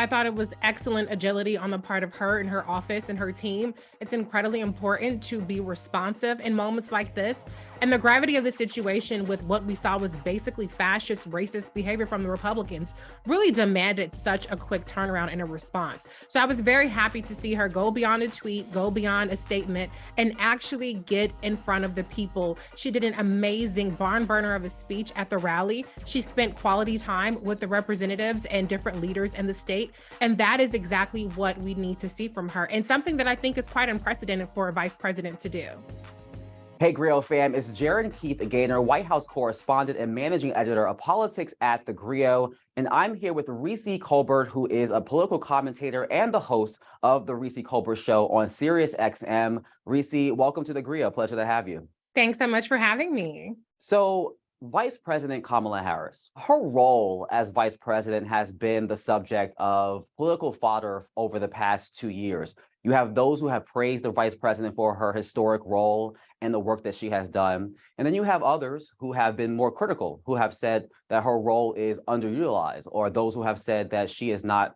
I thought it was excellent agility on the part of her and her office and her team. It's incredibly important to be responsive in moments like this. And the gravity of the situation with what we saw was basically fascist, racist behavior from the Republicans really demanded such a quick turnaround and a response. So I was very happy to see her go beyond a tweet, go beyond a statement, and actually get in front of the people. She did an amazing barn burner of a speech at the rally. She spent quality time with the representatives and different leaders in the state. And that is exactly what we need to see from her, and something that I think is quite unprecedented for a vice president to do. Hey, Grio fam, it's Gerren Gaynor, White House correspondent and managing editor of politics at theGrio. And I'm here with Reecie Colbert, who is a political commentator and the host of the Reecie Colbert Show on Sirius XM. Reecie, welcome to theGrio. Pleasure to have you. Thanks so much for having me. So, Vice President Kamala Harris, her role as vice president has been the subject of political fodder over the past 2 years. You have those who have praised the vice president for her historic role and the work that she has done. And then you have others who have been more critical, who have said that her role is underutilized, or those who have said that she is not,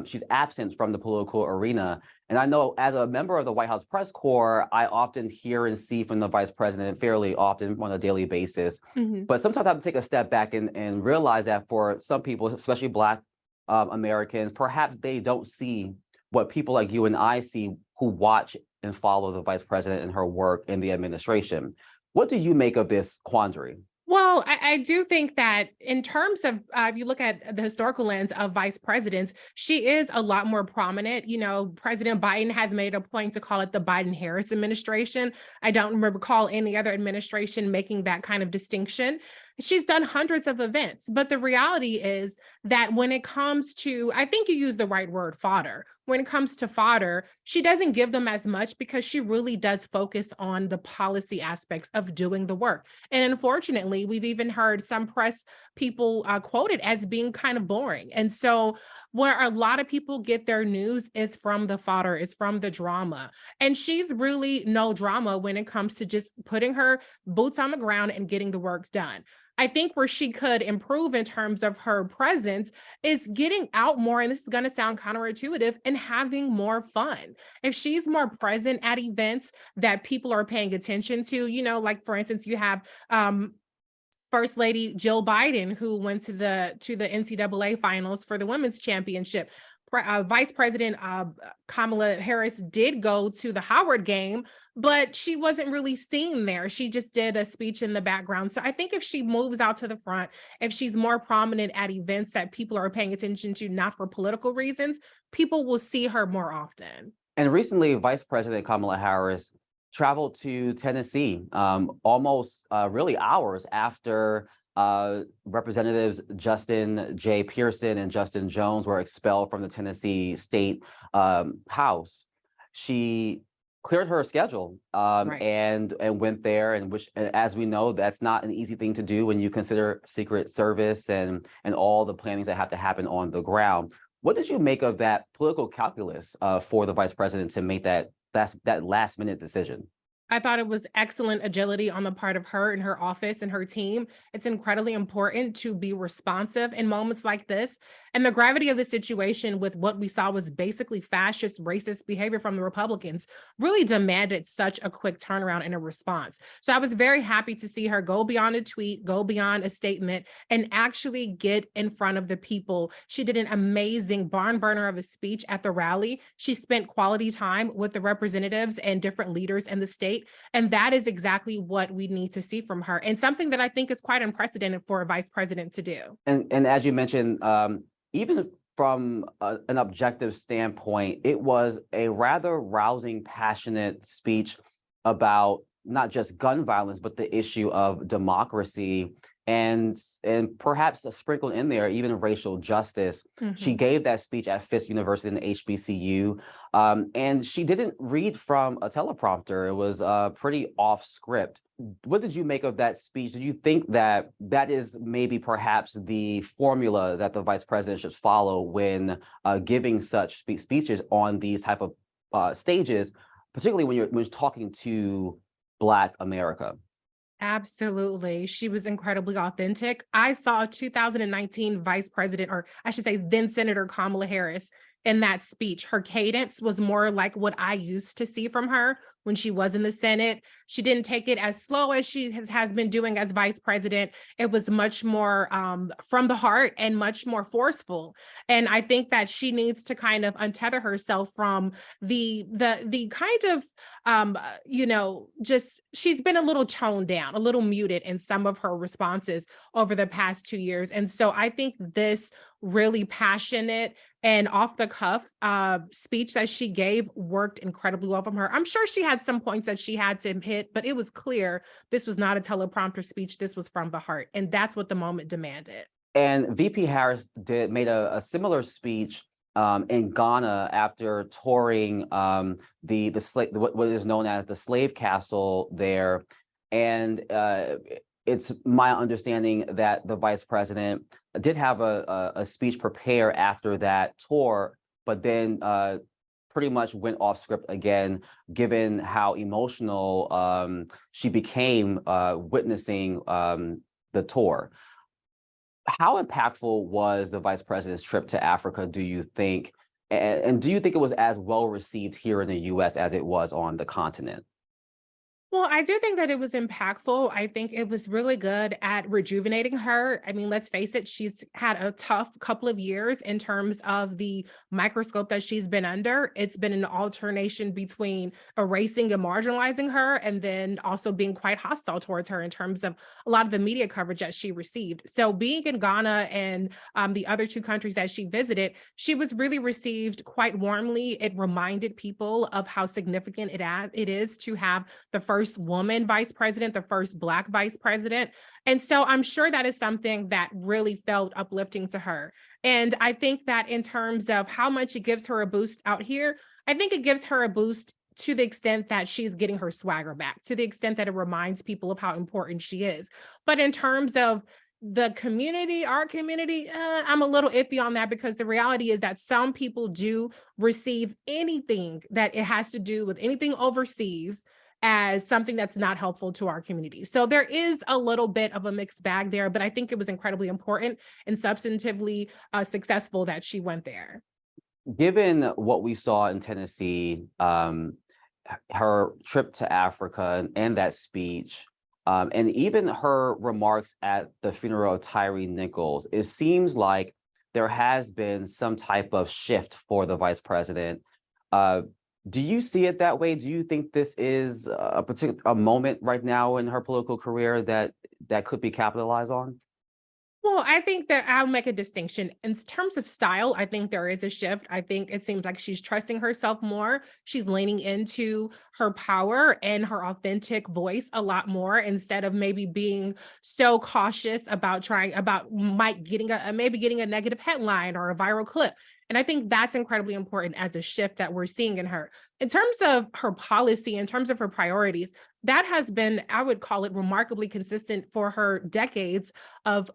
she's absent from the political arena. And I know as a member of the White House press corps, I often hear and see from the vice president fairly often on a daily basis. But sometimes I have to take a step back and realize that for some people, especially Black Americans, perhaps they don't see what people like you and I see who watch and follow the vice president and her work in the administration. What do you make of this quandary? Well, I do think that in terms of, if you look at the historical lens of vice presidents, she is a lot more prominent. You know, President Biden has made a point to call it the Biden-Harris administration. I don't recall any other administration making that kind of distinction. She's done hundreds of events, but the reality is that when it comes to, I think you use the right word, fodder. When it comes to fodder, she doesn't give them as much because she really does focus on the policy aspects of doing the work. And unfortunately, we've even heard some press people quoted as being kind of boring. And so where a lot of people get their news is from the fodder, is from the drama. And she's really no drama when it comes to just putting her boots on the ground and getting the work done. I think where she could improve in terms of her presence is getting out more, and this is going to sound counterintuitive, and having more fun. If she's more present at events that people are paying attention to, you know, like for instance, you have First Lady Jill Biden, who went to the NCAA finals for the women's championship. Vice President Kamala Harris did go to the Howard game, but she wasn't really seen there. She just did a speech in the background. So I think if she moves out to the front, if she's more prominent at events that people are paying attention to, not for political reasons, people will see her more often. And recently, Vice President Kamala Harris traveled to Tennessee almost really hours after Representatives Justin J. Pearson and Justin Jones were expelled from the Tennessee State House. She cleared her schedule and went there, and which, as we know, that's not an easy thing to do when you consider Secret Service and all the plannings that have to happen on the ground. What did you make of that political calculus for the vice president to make that last minute decision? I thought it was excellent agility on the part of her and her office and her team. It's incredibly important to be responsive in moments like this. And the gravity of the situation with what we saw was basically fascist, racist behavior from the Republicans really demanded such a quick turnaround and a response. So I was very happy to see her go beyond a tweet, go beyond a statement, and actually get in front of the people. She did an amazing barn burner of a speech at the rally. She spent quality time with the representatives and different leaders in the state. And that is exactly what we need to see from her, and something that I think is quite unprecedented for a vice president to do. And as you mentioned, even from an objective standpoint, it was a rather rousing, passionate speech about not just gun violence, but the issue of democracy and perhaps sprinkled in there even racial justice. She gave that speech at Fisk University and HBCU, and she didn't read from a teleprompter. It was pretty off script. What did you make of that speech? Did you think that that is maybe perhaps the formula that the vice president should follow when giving such speeches on these type of stages, particularly when you're talking to Black America? Absolutely. She was incredibly authentic. I saw 2019 Vice President, or I should say then Senator Kamala Harris in that speech. Her cadence was more like what I used to see from her when she was in the Senate. She didn't take it as slow as she has been doing as vice president. It was much more from the heart and much more forceful. And I think that she needs to kind of untether herself from the kind of just she's been a little toned down, a little muted in some of her responses over the past 2 years. And so I think this really passionate and off the cuff speech that she gave worked incredibly well from her. I'm sure she had some points that she had to hit, but it was clear this was not a teleprompter speech. This was from the heart. And that's what the moment demanded. And VP Harris made a similar speech in Ghana after touring what is known as the slave castle there. And it's my understanding that the vice president did have a speech prepared after that tour, but then pretty much went off script again, given how emotional she became witnessing the tour. How impactful was the vice president's trip to Africa, do you think? And do you think it was as well received here in the US as it was on the continent? Well, I do think that it was impactful. I think it was really good at rejuvenating her. I mean, let's face it, she's had a tough couple of years in terms of the microscope that she's been under. It's been an alternation between erasing and marginalizing her, and then also being quite hostile towards her in terms of a lot of the media coverage that she received. So being in Ghana and the other two countries that she visited, she was really received quite warmly. It reminded people of how significant it is to have the first woman vice president, the first Black vice president. And so I'm sure that is something that really felt uplifting to her. And I think that in terms of how much it gives her a boost out here, I think it gives her a boost to the extent that she's getting her swagger back, to the extent that it reminds people of how important she is. But in terms of the community, our community, I'm a little iffy on that, because the reality is that some people do receive anything that it has to do with anything overseas as something that's not helpful to our community. So there is a little bit of a mixed bag there, but I think it was incredibly important and substantively successful that she went there. Given what we saw in Tennessee, her trip to Africa and that speech, and even her remarks at the funeral of Tyree Nichols, it seems like there has been some type of shift for the vice president. Do you see it that way? Do you think this is a moment right now in her political career that could be capitalized on? Well, I think that I'll make a distinction. In terms of style, I think there is a shift. I think it seems like she's trusting herself more. She's leaning into her power and her authentic voice a lot more, instead of maybe being so cautious about maybe getting a negative headline or a viral clip. And I think that's incredibly important as a shift that we're seeing in her. In terms of her policy, in terms of her priorities, that has been, I would call it, remarkably consistent for her decades of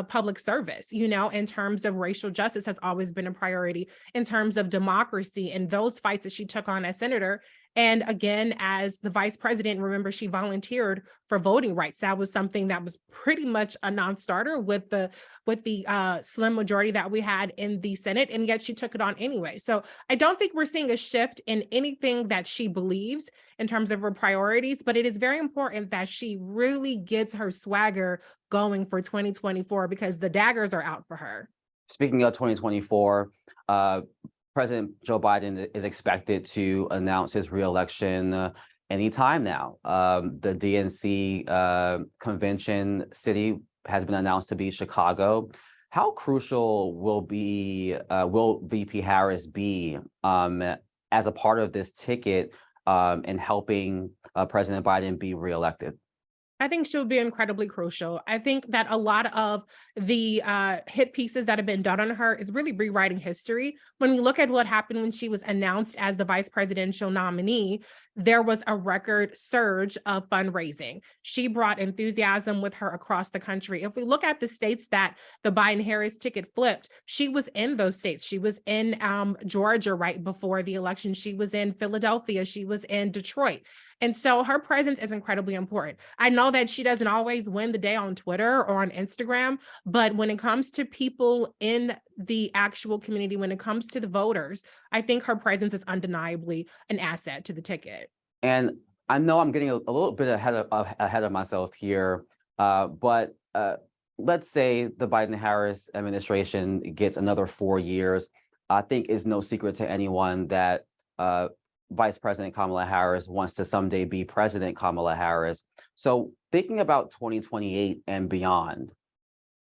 public service. In terms of racial justice has always been a priority, in terms of democracy and those fights that she took on as senator. And again, as the vice president, remember, she volunteered for voting rights. That was something that was pretty much a non-starter with the slim majority that we had in the Senate, and yet she took it on anyway. So I don't think we're seeing a shift in anything that she believes in terms of her priorities, but it is very important that she really gets her swagger going for 2024, because the daggers are out for her. Speaking of 2024, President Joe Biden is expected to announce his reelection anytime now. The DNC convention city has been announced to be Chicago. How crucial will VP Harris be as a part of this ticket in helping President Biden be reelected? I think she'll be incredibly crucial. I think that a lot of the hit pieces that have been done on her is really rewriting history. When we look at what happened when she was announced as the vice presidential nominee, there was a record surge of fundraising. She brought enthusiasm with her across the country. If we look at the states that the Biden-Harris ticket flipped, she was in those states. She was in Georgia right before the election. She was in Philadelphia. She was in Detroit. And so her presence is incredibly important. I know that she doesn't always win the day on Twitter or on Instagram, but when it comes to people in the actual community, when it comes to the voters, I think her presence is undeniably an asset to the ticket. And I know I'm getting a little bit ahead of myself here, but let's say the Biden-Harris administration gets another 4 years. I think it's no secret to anyone that Vice President Kamala Harris wants to someday be President Kamala Harris. So thinking about 2028 and beyond,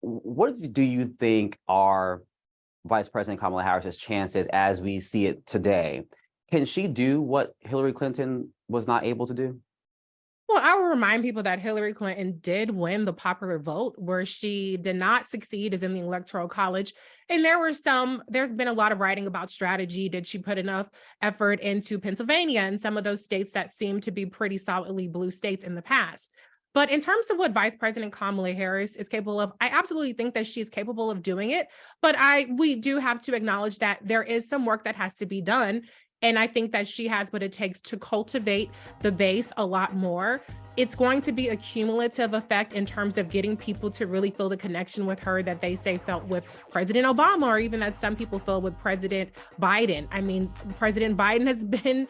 what do you think are Vice President Kamala Harris's chances as we see it today? Can she do what Hillary Clinton was not able to do? Well, I will remind people that Hillary Clinton did win the popular vote. Where she did not succeed is in the Electoral College. And there's been a lot of writing about strategy. Did she put enough effort into Pennsylvania and some of those states that seem to be pretty solidly blue states in the past? But in terms of what Vice President Kamala Harris is capable of, I absolutely think that she's capable of doing it. But we do have to acknowledge that there is some work that has to be done. And I think that she has what it takes to cultivate the base a lot more. It's going to be a cumulative effect in terms of getting people to really feel the connection with her that they say felt with President Obama, or even that some people feel with President Biden. I mean, President Biden has been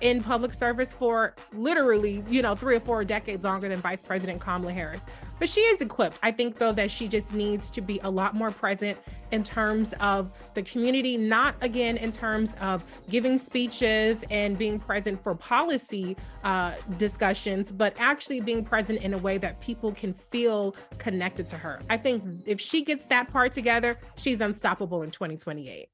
in public service for literally, 3 or 4 decades longer than Vice President Kamala Harris. But she is equipped. I think, though, that she just needs to be a lot more present in terms of the community, not again in terms of giving speeches and being present for policy discussions, but actually being present in a way that people can feel connected to her. I think if she gets that part together, she's unstoppable in 2028.